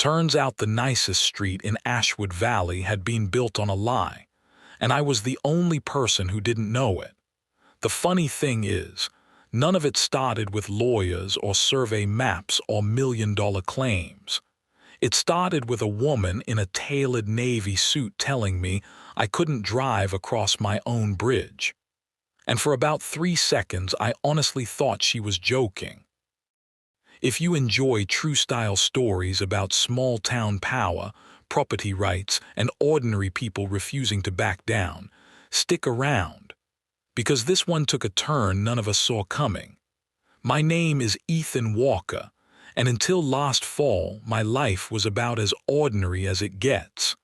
Turns out the nicest street in Ashwood Valley had been built on a lie, and I was the only person who didn't know it. The funny thing is, none of it started with lawyers or survey maps or million-dollar claims. It started with a woman in a tailored navy suit telling me I couldn't drive across my own bridge. And for about 3 seconds, I honestly thought she was joking. If you enjoy true-style stories about small-town power, property rights, and ordinary people refusing to back down, stick around, because this one took a turn none of us saw coming. My name is Ethan Walker, and until last fall, my life was about as ordinary as it gets.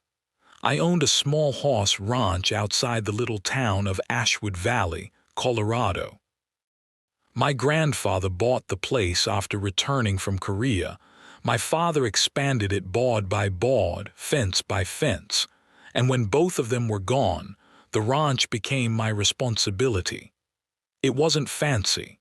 I owned a small horse ranch outside the little town of Ashwood Valley, Colorado. My grandfather bought the place after returning from Korea. My father expanded it board by board, fence by fence, and when both of them were gone, the ranch became my responsibility. It wasn't fancy.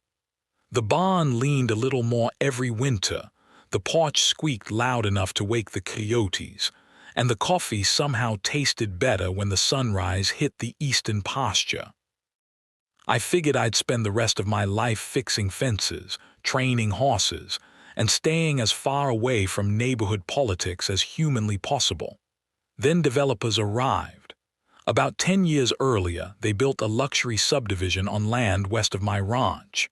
The barn leaned a little more every winter, the porch squeaked loud enough to wake the coyotes, and the coffee somehow tasted better when the sunrise hit the eastern pasture. I figured I'd spend the rest of my life fixing fences, training horses, and staying as far away from neighborhood politics as humanly possible. Then developers arrived. About 10 years earlier, they built a luxury subdivision on land west of my ranch.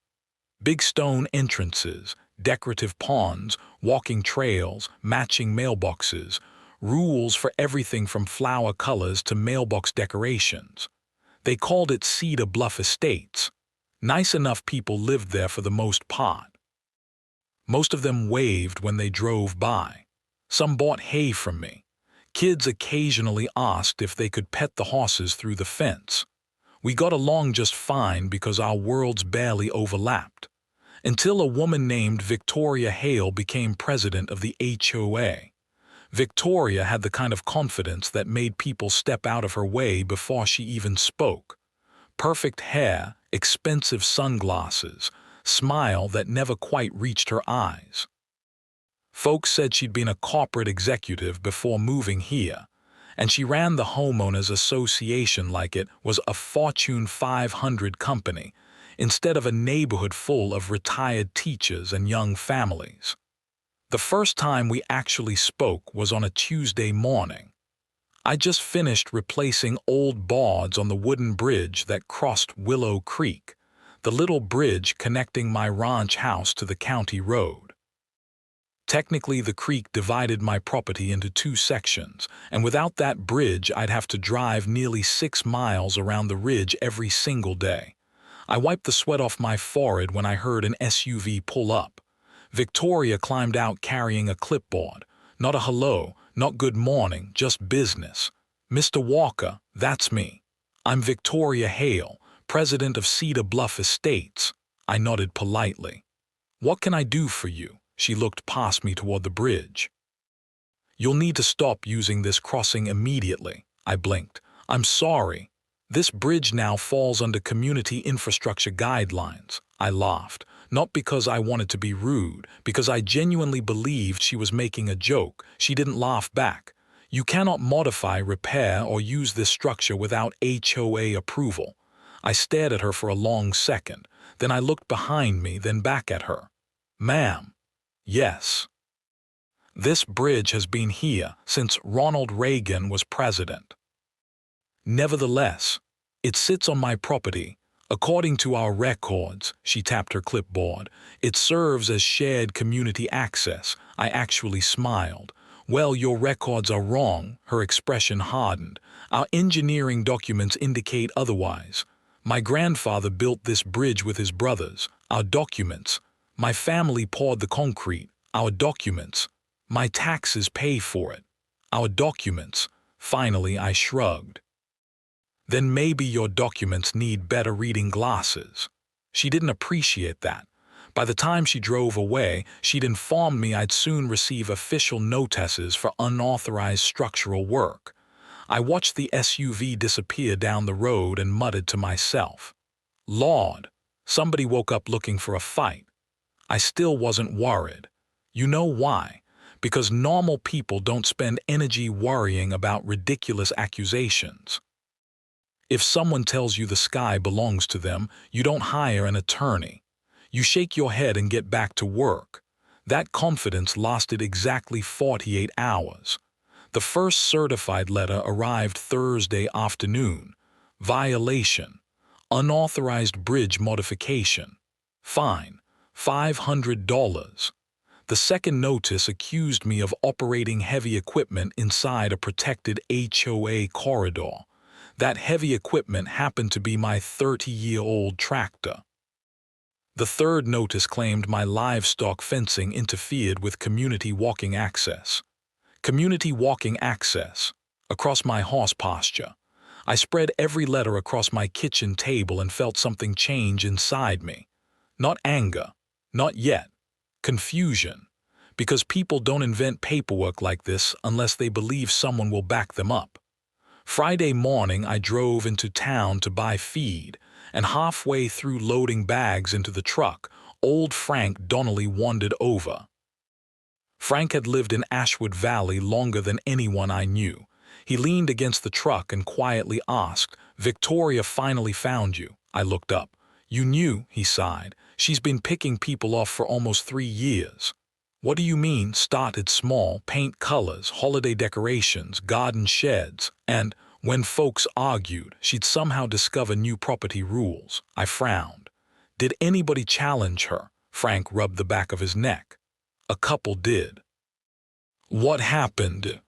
Big stone entrances, decorative ponds, walking trails, matching mailboxes, rules for everything from flower colors to mailbox decorations. They called it Cedar Bluff Estates. Nice enough people lived there for the most part. Most of them waved when they drove by. Some bought hay from me. Kids occasionally asked if they could pet the horses through the fence. We got along just fine because our worlds barely overlapped. Until a woman named Victoria Hale became president of the HOA. Victoria had the kind of confidence that made people step out of her way before she even spoke. Perfect hair, expensive sunglasses, smile that never quite reached her eyes. Folks said she'd been a corporate executive before moving here, and she ran the Homeowners Association like it was a Fortune 500 company, instead of a neighborhood full of retired teachers and young families. The first time we actually spoke was on a Tuesday morning. I just finished replacing old boards on the wooden bridge that crossed Willow Creek, the little bridge connecting my ranch house to the county road. Technically, the creek divided my property into 2 sections, and without that bridge, I'd have to drive nearly 6 miles around the ridge every single day. I wiped the sweat off my forehead when I heard an SUV pull up. Victoria climbed out carrying a clipboard. Not a hello, not good morning, just business. Mr. Walker, that's me. I'm Victoria Hale, president of Cedar Bluff Estates. I nodded politely. What can I do for you? She looked past me toward the bridge. You'll need to stop using this crossing immediately. I blinked. I'm sorry. This bridge now falls under community infrastructure guidelines. I laughed. Not because I wanted to be rude, because I genuinely believed she was making a joke. She didn't laugh back. You cannot modify, repair, or use this structure without HOA approval. I stared at her for a long second. Then I looked behind me, then back at her. Ma'am. Yes. This bridge has been here since Ronald Reagan was president. Nevertheless, it sits on my property. According to our records, she tapped her clipboard, it serves as shared community access. I actually smiled. Well, your records are wrong, her expression hardened. Our engineering documents indicate otherwise. My grandfather built this bridge with his brothers. Our documents. My family poured the concrete. Our documents. My taxes pay for it. Our documents. Finally, I shrugged. Then maybe your documents need better reading glasses. She didn't appreciate that. By the time she drove away, she'd informed me I'd soon receive official notices for unauthorized structural work. I watched the SUV disappear down the road and muttered to myself, Lord, somebody woke up looking for a fight. I still wasn't worried. You know why? because normal people don't spend energy worrying about ridiculous accusations. If someone tells you the sky belongs to them, you don't hire an attorney. You shake your head and get back to work. That confidence lasted exactly 48 hours. The first certified letter arrived Thursday afternoon. Violation. Unauthorized bridge modification. Fine. $500. The second notice accused me of operating heavy equipment inside a protected HOA corridor. That heavy equipment happened to be my 30-year-old tractor. The third notice claimed my livestock fencing interfered with community walking access. Community walking access. Across my horse pasture. I spread every letter across my kitchen table and felt something change inside me. Not anger. Not yet. Confusion. Because people don't invent paperwork like this unless they believe someone will back them up. Friday morning, I drove into town to buy feed, and halfway through loading bags into the truck, old Frank Donnelly wandered over. Frank had lived in Ashwood Valley longer than anyone I knew. He leaned against the truck and quietly asked, "Victoria finally found you." I looked up. "You knew," he sighed. "She's been picking people off for almost 3 years." "What do you mean?" "Started small, paint colors, holiday decorations, garden sheds, and when folks argued, she'd somehow discover new property rules." I frowned. "Did anybody challenge her?" Frank rubbed the back of his neck. "A couple did." "What happened?"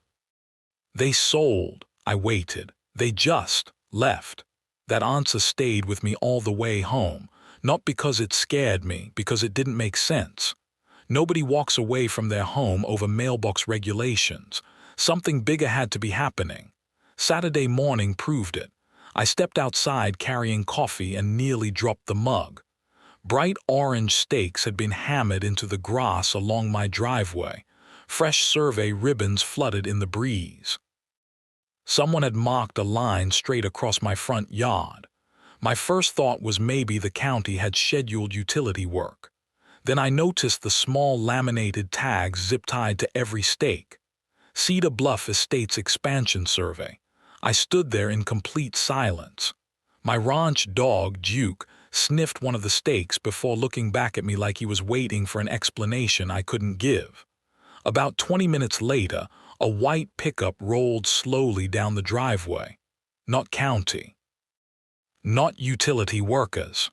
"They sold." I waited. "They just left." That answer stayed with me all the way home, not because it scared me, because it didn't make sense. Nobody walks away from their home over mailbox regulations. Something bigger had to be happening. Saturday morning proved it. I stepped outside carrying coffee and nearly dropped the mug. Bright orange stakes had been hammered into the grass along my driveway. Fresh survey ribbons fluttered in the breeze. Someone had marked a line straight across my front yard. My first thought was maybe the county had scheduled utility work. Then I noticed the small laminated tags zip-tied to every stake. Cedar Bluff Estates Expansion Survey. I stood there in complete silence. My ranch dog, Duke, sniffed one of the stakes before looking back at me like he was waiting for an explanation I couldn't give. About 20 minutes later, a white pickup rolled slowly down the driveway. Not county. Not utility workers.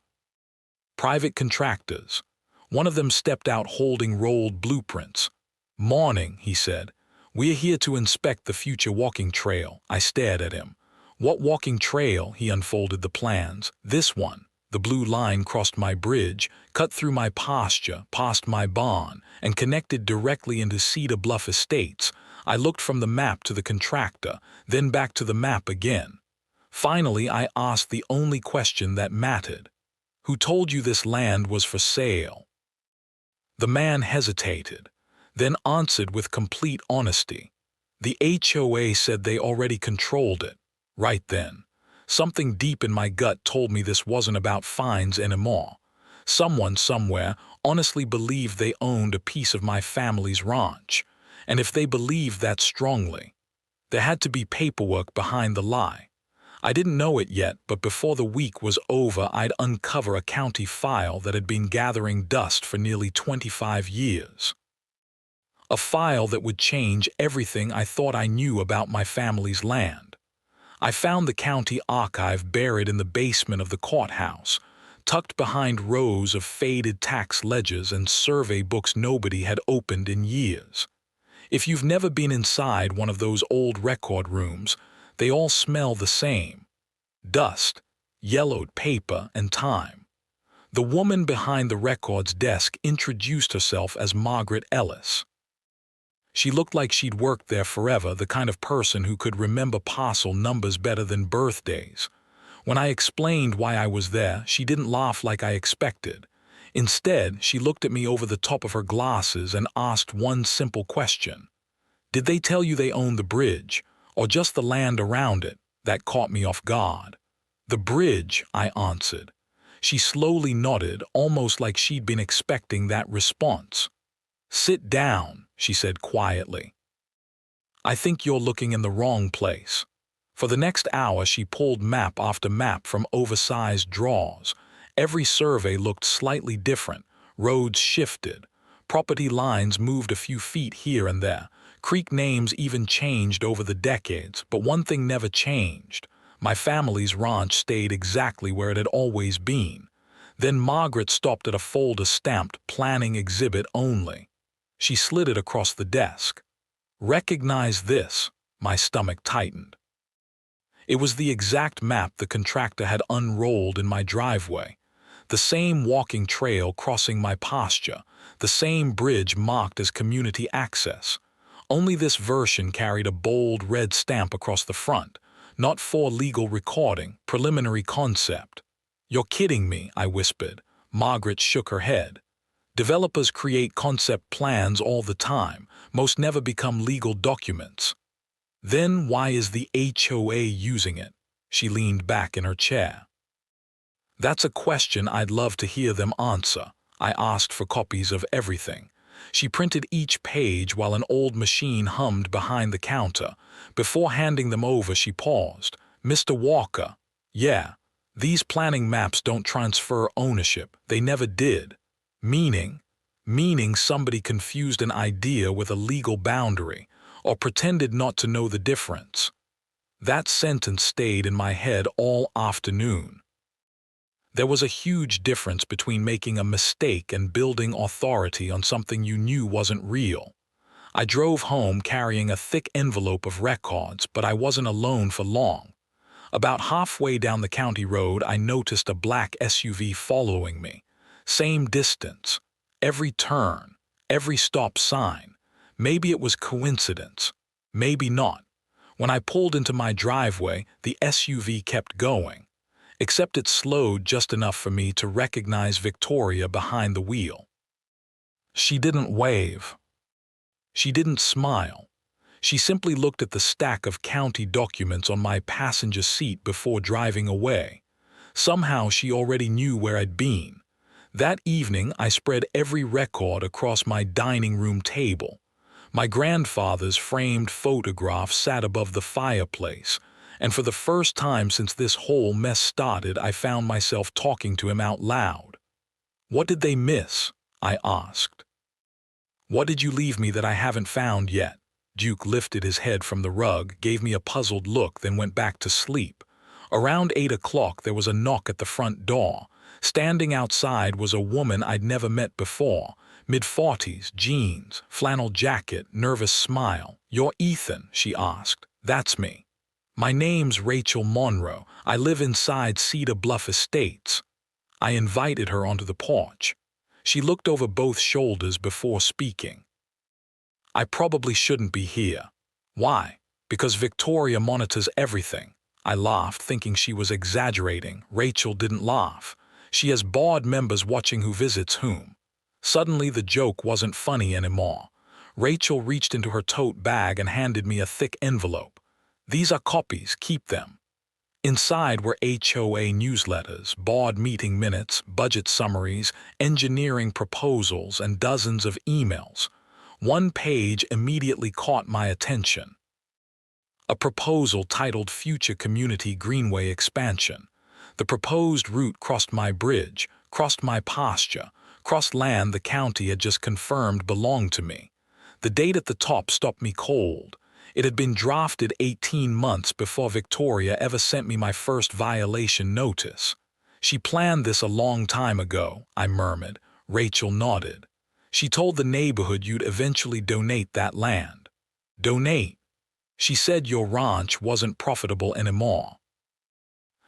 Private contractors. One of them stepped out holding rolled blueprints. "Morning," he said. "We're here to inspect the future walking trail." I stared at him. "What walking trail?" He unfolded the plans. "This one." The blue line crossed my bridge, cut through my pasture, past my barn, and connected directly into Cedar Bluff Estates. I looked from the map to the contractor, then back to the map again. Finally, I asked the only question that mattered. "Who told you this land was for sale?" The man hesitated, then answered with complete honesty. "The HOA said they already controlled it." Right then, something deep in my gut told me this wasn't about fines anymore. Someone somewhere honestly believed they owned a piece of my family's ranch, and if they believed that strongly, there had to be paperwork behind the lie. I didn't know it yet, but before the week was over, I'd uncover a county file that had been gathering dust for nearly 25 years. A file that would change everything I thought I knew about my family's land. I found the county archive buried in the basement of the courthouse, tucked behind rows of faded tax ledgers and survey books nobody had opened in years. If you've never been inside one of those old record rooms, they all smell the same. Dust, yellowed paper, and time. The woman behind the records desk introduced herself as Margaret Ellis. She looked like she'd worked there forever, the kind of person who could remember parcel numbers better than birthdays. When I explained why I was there, she didn't laugh like I expected. Instead, she looked at me over the top of her glasses and asked one simple question. "Did they tell you they owned the bridge, or just the land around it?" That caught me off guard. "The bridge," I answered. She slowly nodded, almost like she'd been expecting that response. "Sit down," she said quietly. "I think you're looking in the wrong place." For the next hour she pulled map after map from oversized drawers. Every survey looked slightly different. Roads shifted. Property lines moved a few feet here and there. Creek names even changed over the decades, but one thing never changed. My family's ranch stayed exactly where it had always been. Then Margaret stopped at a folder stamped "Planning Exhibit Only." She slid it across the desk. "Recognize this?" My stomach tightened. It was the exact map the contractor had unrolled in my driveway. The same walking trail crossing my pasture, the same bridge marked as community access. Only this version carried a bold red stamp across the front, "Not for legal recording, preliminary concept." "You're kidding me," I whispered. Margaret shook her head. "Developers create concept plans all the time. Most never become legal documents." "Then why is the HOA using it?" She leaned back in her chair. "That's a question I'd love to hear them answer." I asked for copies of everything. She printed each page while an old machine hummed behind the counter. Before handing them over, she paused. "Mr. Walker." "Yeah, these planning maps don't transfer ownership. They never did." "Meaning?" "Meaning somebody confused an idea with a legal boundary, or pretended not to know the difference." That sentence stayed in my head all afternoon. There was a huge difference between making a mistake and building authority on something you knew wasn't real. I drove home carrying a thick envelope of records, but I wasn't alone for long. About halfway down the county road, I noticed a black SUV following me. Same distance, every turn, every stop sign. Maybe it was coincidence, maybe not. When I pulled into my driveway, the SUV kept going. Except it slowed just enough for me to recognize Victoria behind the wheel. She didn't wave. She didn't smile. She simply looked at the stack of county documents on my passenger seat before driving away. Somehow she already knew where I'd been. That evening I spread every record across my dining room table. My grandfather's framed photograph sat above the fireplace, and for the first time since this whole mess started, I found myself talking to him out loud. "What did they miss?" I asked. "What did you leave me that I haven't found yet?" Duke lifted his head from the rug, gave me a puzzled look, then went back to sleep. Around 8 o'clock there was a knock at the front door. Standing outside was a woman I'd never met before. Mid-40s, jeans, flannel jacket, nervous smile. "You're Ethan?" she asked. "That's me. My name's Rachel Monroe. I live inside Cedar Bluff Estates." I invited her onto the porch. She looked over both shoulders before speaking. "I probably shouldn't be here." "Why?" "Because Victoria monitors everything." I laughed, thinking she was exaggerating. Rachel didn't laugh. "She has board members watching who visits whom." Suddenly the joke wasn't funny anymore. Rachel reached into her tote bag and handed me a thick envelope. "These are copies, keep them." Inside were HOA newsletters, board meeting minutes, budget summaries, engineering proposals, and dozens of emails. One page immediately caught my attention. A proposal titled "Future Community Greenway Expansion." The proposed route crossed my bridge, crossed my pasture, crossed land the county had just confirmed belonged to me. The date at the top stopped me cold. It had been drafted 18 months before Victoria ever sent me my first violation notice. "She planned this a long time ago," I murmured. Rachel nodded. "She told the neighborhood you'd eventually donate that land." "Donate?" "She said your ranch wasn't profitable anymore.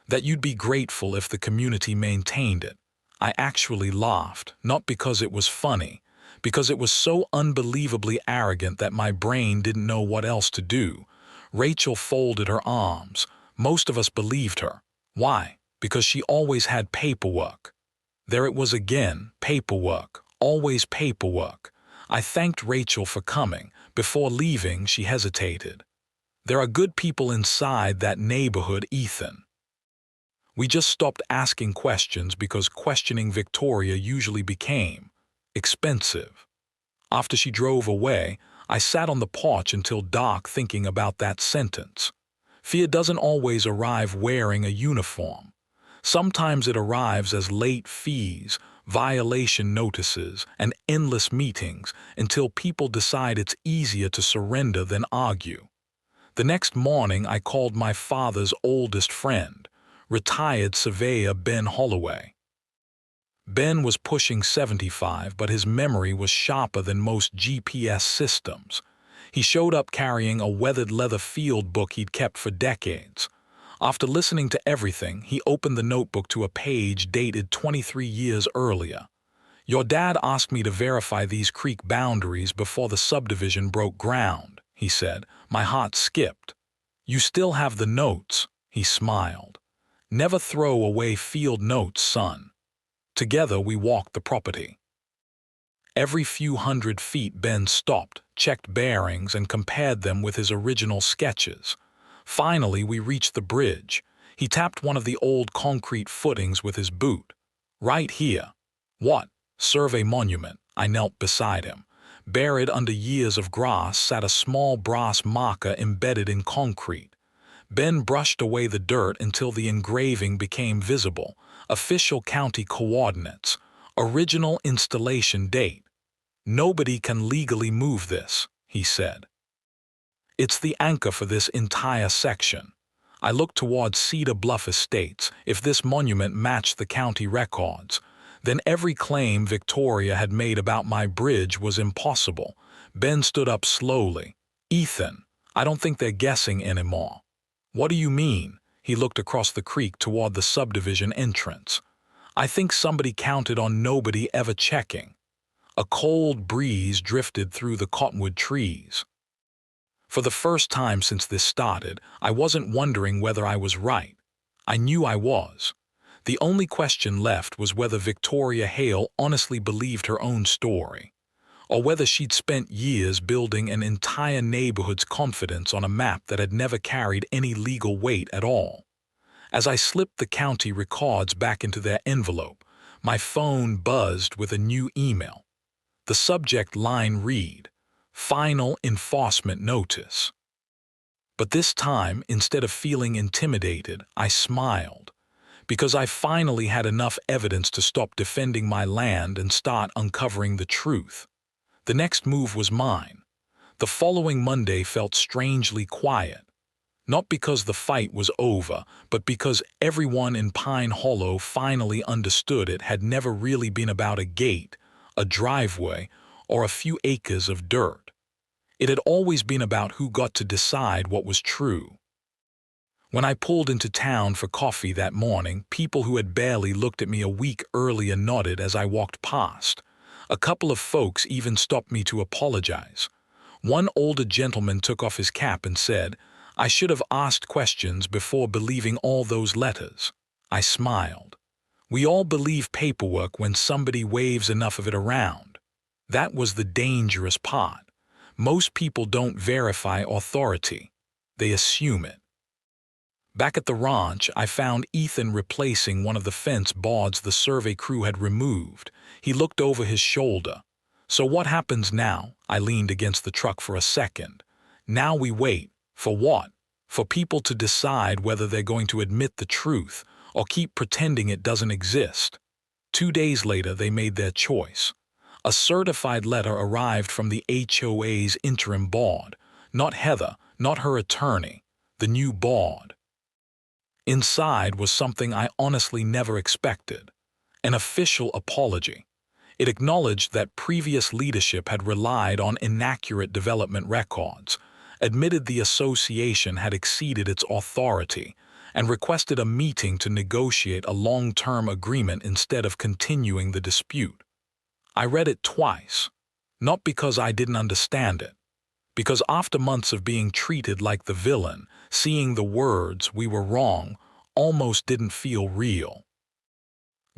That you'd be grateful if the community maintained it." I actually laughed, not because it was funny, because it was so unbelievably arrogant that my brain didn't know what else to do. Rachel folded her arms. Most of us believed her. Why? Because she always had paperwork. There it was again, paperwork, always paperwork. I thanked Rachel for coming. Before leaving, she hesitated. "There are good people inside that neighborhood, Ethan. We just stopped asking questions because questioning Victoria usually became expensive." After she drove away, I sat on the porch until dark thinking about that sentence. Fear doesn't always arrive wearing a uniform. Sometimes it arrives as late fees, violation notices, and endless meetings until people decide it's easier to surrender than argue. The next morning, I called my father's oldest friend, retired surveyor Ben Holloway. Ben was pushing 75, but his memory was sharper than most GPS systems. He showed up carrying a weathered leather field book he'd kept for decades. After listening to everything, he opened the notebook to a page dated 23 years earlier. "Your dad asked me to verify these creek boundaries before the subdivision broke ground," he said. My heart skipped. "You still have the notes," he smiled. "Never throw away field notes, son." Together we walked the property. Every few hundred feet Ben stopped, checked bearings, and compared them with his original sketches. Finally, we reached the bridge. He tapped one of the old concrete footings with his boot. "Right here." "What?" "Survey monument." I knelt beside him. Buried under years of grass sat a small brass marker embedded in concrete. Ben brushed away the dirt until the engraving became visible. Official county coordinates. Original installation date. "Nobody can legally move this," he said. "It's the anchor for this entire section." I looked toward Cedar Bluff Estates. If this monument matched the county records, then every claim Victoria had made about my bridge was impossible. Ben stood up slowly. "Ethan, I don't think they're guessing anymore." "What do you mean?" He looked across the creek toward the subdivision entrance. "I think somebody counted on nobody ever checking." A cold breeze drifted through the cottonwood trees. For the first time since this started, I wasn't wondering whether I was right. I knew I was. The only question left was whether Victoria Hale honestly believed her own story, or whether she'd spent years building an entire neighborhood's confidence on a map that had never carried any legal weight at all. As I slipped the county records back into their envelope, my phone buzzed with a new email. The subject line read, "Final enforcement notice." But this time, instead of feeling intimidated, I smiled, because I finally had enough evidence to stop defending my land and start uncovering the truth. The next move was mine. The following Monday felt strangely quiet. Not because the fight was over, but because everyone in Pine Hollow finally understood it had never really been about a gate, a driveway, or a few acres of dirt. It had always been about who got to decide what was true. When I pulled into town for coffee that morning, people who had barely looked at me a week earlier nodded as I walked past. A couple of folks even stopped me to apologize. One older gentleman took off his cap and said, "I should have asked questions before believing all those letters." I smiled. We all believe paperwork when somebody waves enough of it around. That was the dangerous part. Most people don't verify authority. They assume it. Back at the ranch, I found Ethan replacing one of the fence boards the survey crew had removed. He looked over his shoulder. "So what happens now?" I leaned against the truck for a second. "Now we wait. For what? For people to decide whether they're going to admit the truth or keep pretending it doesn't exist." 2 days later, they made their choice. A certified letter arrived from the HOA's interim board. Not Heather, not her attorney, the new board. Inside was something I honestly never expected. An official apology. It acknowledged that previous leadership had relied on inaccurate development records, admitted the association had exceeded its authority, and requested a meeting to negotiate a long-term agreement instead of continuing the dispute. I read it twice, not because I didn't understand it, because after months of being treated like the villain, seeing the words "we were wrong" almost didn't feel real.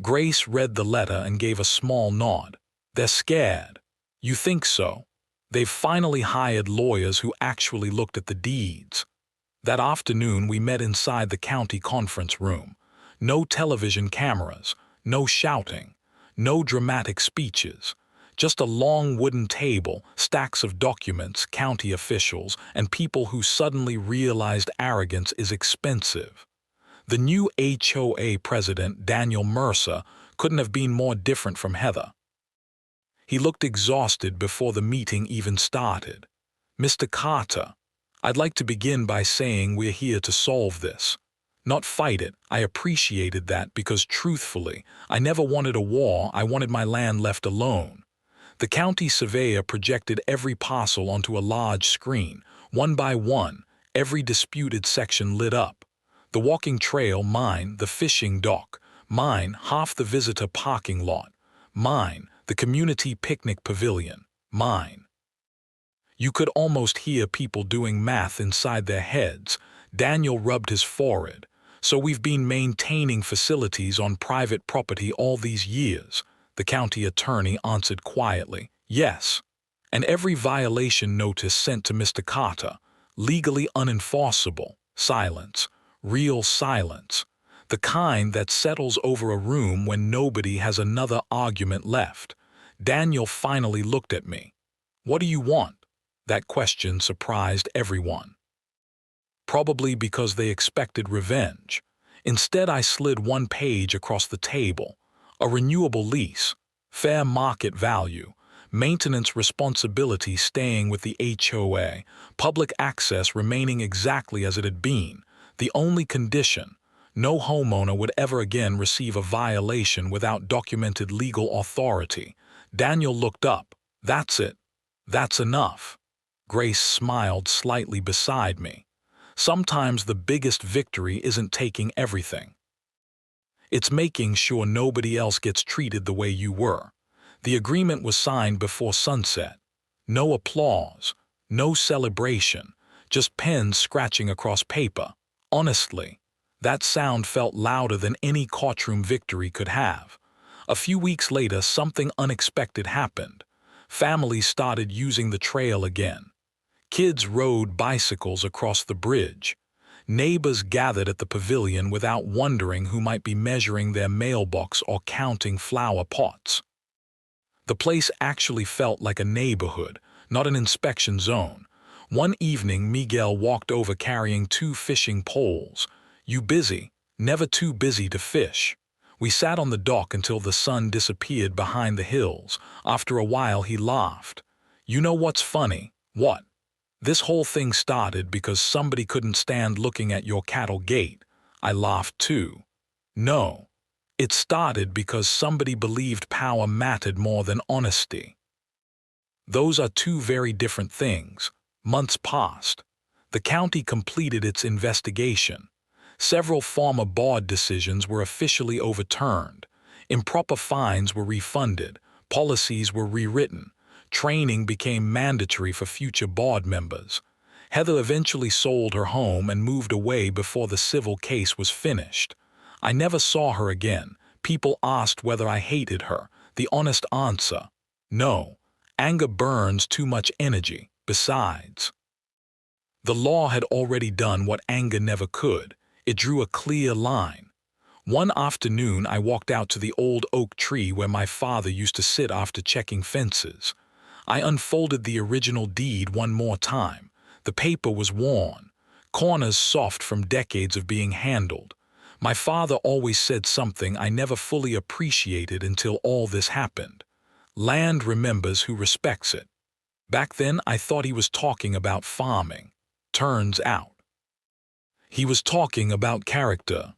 Grace read the letter and gave a small nod. "They're scared." "You think so?" "They've finally hired lawyers who actually looked at the deeds." That afternoon we met inside the county conference room. No television cameras, no shouting, no dramatic speeches, Just a long wooden table, stacks of documents, county officials, and people who suddenly realized arrogance is expensive. The new HOA president, Daniel Mercer, couldn't have been more different from Heather. He looked exhausted before the meeting even started. "Mr. Carter, I'd like to begin by saying we're here to solve this. Not fight it." I appreciated that because, truthfully, I never wanted a war. I wanted my land left alone. The county surveyor projected every parcel onto a large screen. One by one, every disputed section lit up. The walking trail, mine; the fishing dock, mine; half the visitor parking lot, mine; the community picnic pavilion, mine. You could almost hear people doing math inside their heads. Daniel rubbed his forehead. "So we've been maintaining facilities on private property all these years?" The county attorney answered quietly, "Yes." "And every violation notice sent to Mr. Carter, legally unenforceable?" Silence. Real silence. The kind that settles over a room when nobody has another argument left. Daniel finally looked at me. "What do you want?" That question surprised everyone. Probably because they expected revenge. Instead, I slid one page across the table. A renewable lease, fair market value, maintenance responsibility staying with the HOA, public access remaining exactly as it had been. The only condition: no homeowner would ever again receive a violation without documented legal authority. Daniel looked up. "That's it. That's enough." Grace smiled slightly beside me. "Sometimes the biggest victory isn't taking everything. It's making sure nobody else gets treated the way you were." The agreement was signed before sunset. No applause, no celebration, just pens scratching across paper. Honestly, that sound felt louder than any courtroom victory could have. A few weeks later, something unexpected happened. Families started using the trail again. Kids rode bicycles across the bridge. Neighbors gathered at the pavilion without wondering who might be measuring their mailbox or counting flower pots. The place actually felt like a neighborhood, not an inspection zone. One evening, Miguel walked over carrying 2 fishing poles. "You busy?" "Never too busy to fish." We sat on the dock until the sun disappeared behind the hills. After a while, he laughed. "You know what's funny?" "What?" "This whole thing started because somebody couldn't stand looking at your cattle gate." I laughed too. "No. It started because somebody believed power mattered more than honesty." Those are 2 very different things. Months passed. The county completed its investigation. Several former board decisions were officially overturned. Improper fines were refunded. Policies were rewritten. Training became mandatory for future board members. Heather eventually sold her home and moved away before the civil case was finished. I never saw her again. People asked whether I hated her. The honest answer: no. Anger burns too much energy. Besides, the law had already done what anger never could. It drew a clear line. One afternoon, I walked out to the old oak tree where my father used to sit after checking fences. I unfolded the original deed one more time. The paper was worn, corners soft from decades of being handled. My father always said something I never fully appreciated until all this happened: "Land remembers who respects it." Back then, I thought he was talking about farming. Turns out, he was talking about character.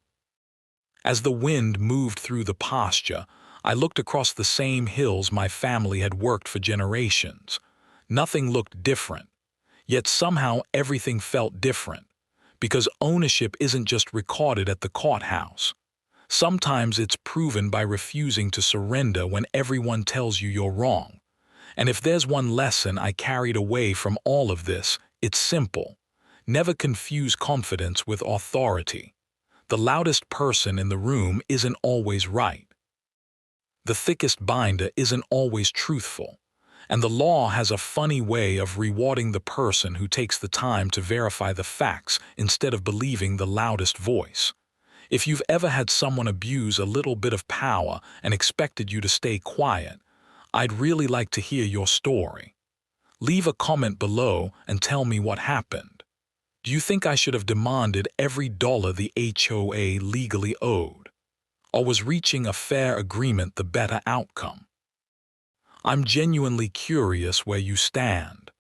As the wind moved through the pasture, I looked across the same hills my family had worked for generations. Nothing looked different, yet somehow everything felt different. Because ownership isn't just recorded at the courthouse. Sometimes it's proven by refusing to surrender when everyone tells you you're wrong. And if there's one lesson I carried away from all of this, it's simple. Never confuse confidence with authority. The loudest person in the room isn't always right. The thickest binder isn't always truthful. And the law has a funny way of rewarding the person who takes the time to verify the facts instead of believing the loudest voice. If you've ever had someone abuse a little bit of power and expected you to stay quiet, I'd really like to hear your story. Leave a comment below and tell me what happened. Do you think I should have demanded every dollar the HOA legally owed? Or was reaching a fair agreement the better outcome? I'm genuinely curious where you stand.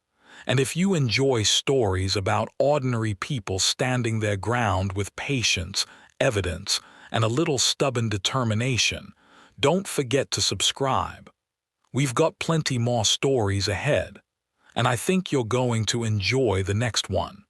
And if you enjoy stories about ordinary people standing their ground with patience, evidence, and a little stubborn determination, don't forget to subscribe. We've got plenty more stories ahead, and I think you're going to enjoy the next one.